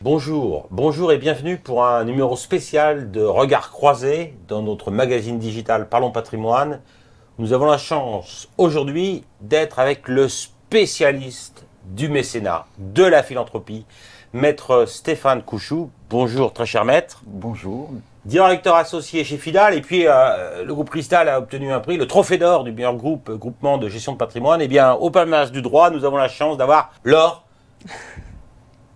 Bonjour, bonjour et bienvenue pour un numéro spécial de Regard Croisé dans notre magazine digital Parlons Patrimoine. Nous avons la chance aujourd'hui d'être avec le spécialiste du mécénat, de la philanthropie, maître Stéphane Couchou. Bonjour très cher maître. Bonjour. Directeur associé chez Fidal, et puis le groupe Cristal a obtenu un prix, le trophée d'or du meilleur groupement de gestion de patrimoine. Et bien, au palmarès du droit, nous avons la chance d'avoir l'or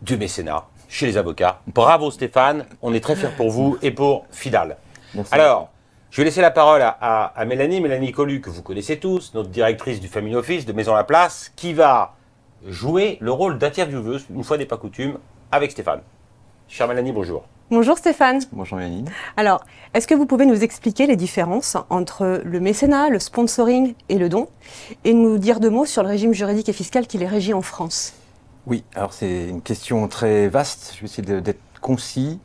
du mécénat chez les avocats. Bravo Stéphane, on est très fiers pour vous et pour Fidal. Merci. Alors, je vais laisser la parole à Mélanie Collu, que vous connaissez tous, notre directrice du Family Office de Maison Laplace, qui va jouer le rôle d'intervieweuse, une fois n'est pas coutume, avec Stéphane. Chère Mélanie, bonjour. Bonjour Stéphane. Bonjour Mélanie. Alors, est-ce que vous pouvez nous expliquer les différences entre le mécénat, le sponsoring et le don, et nous dire deux mots sur le régime juridique et fiscal qui les régit en France? Oui, alors c'est une question très vaste, je vais essayer d'être concis.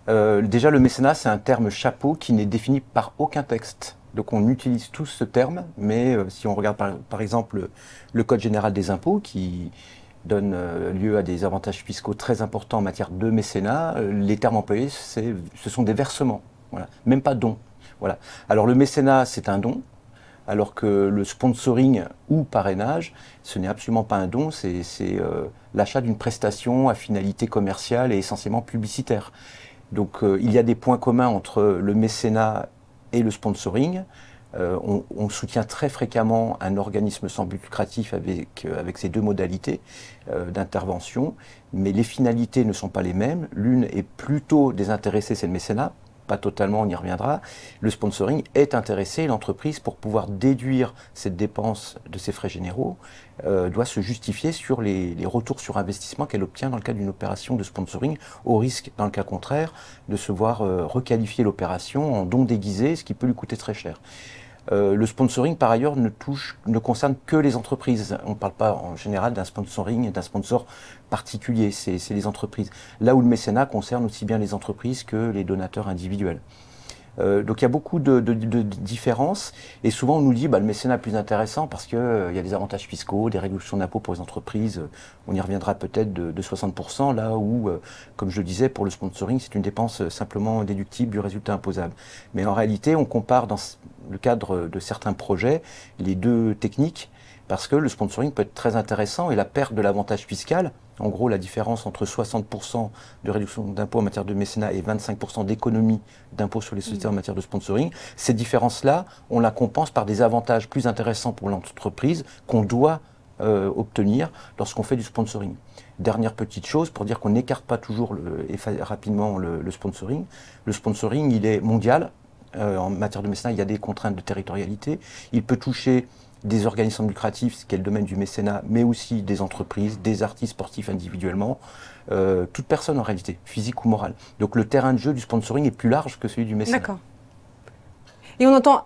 Déjà, le mécénat, c'est un terme chapeau qui n'est défini par aucun texte. Donc on utilise tous ce terme, mais si on regarde par exemple le Code général des impôts, qui donne lieu à des avantages fiscaux très importants en matière de mécénat, les termes employés, ce sont des versements, voilà. Même pas dons. Voilà. Alors le mécénat, c'est un don, alors que le sponsoring ou parrainage, ce n'est absolument pas un don, c'est l'achat d'une prestation à finalité commerciale et essentiellement publicitaire. Donc il y a des points communs entre le mécénat et le sponsoring. On soutient très fréquemment un organisme sans but lucratif avec ces deux modalités d'intervention, mais les finalités ne sont pas les mêmes. L'une est plutôt désintéressée, c'est le mécénat, pas totalement, on y reviendra. Le sponsoring est intéressé, l'entreprise, pour pouvoir déduire cette dépense de ses frais généraux, doit se justifier sur les retours sur investissement qu'elle obtient dans le cadre d'une opération de sponsoring, au risque, dans le cas contraire, de se voir requalifier l'opération en don déguisé, ce qui peut lui coûter très cher. Le sponsoring, par ailleurs, ne concerne que les entreprises. On ne parle pas en général d'un sponsoring, d'un sponsor particulier, c'est les entreprises. Là où le mécénat concerne aussi bien les entreprises que les donateurs individuels. Donc il y a beaucoup de différences, et souvent on nous dit le mécénat est plus intéressant parce qu'il y a des avantages fiscaux, des réductions d'impôts pour les entreprises, on y reviendra peut-être de 60%, là où, comme je le disais, pour le sponsoring, c'est une dépense simplement déductible du résultat imposable. Mais en réalité, on compare dans le cadre de certains projets les deux techniques, parce que le sponsoring peut être très intéressant et la perte de l'avantage fiscal, en gros la différence entre 60% de réduction d'impôts en matière de mécénat et 25% d'économie d'impôts sur les sociétés en matière de sponsoring, cette différence-là, on la compense par des avantages plus intéressants pour l'entreprise qu'on doit obtenir lorsqu'on fait du sponsoring. Dernière petite chose pour dire qu'on n'écarte pas toujours rapidement le sponsoring. Le sponsoring, il est mondial. En matière de mécénat, il y a des contraintes de territorialité. Il peut toucher des organismes lucratifs, ce qui est le domaine du mécénat, mais aussi des entreprises, des artistes sportifs individuellement, toute personne en réalité, physique ou morale. Donc le terrain de jeu du sponsoring est plus large que celui du mécénat. D'accord. Et on entend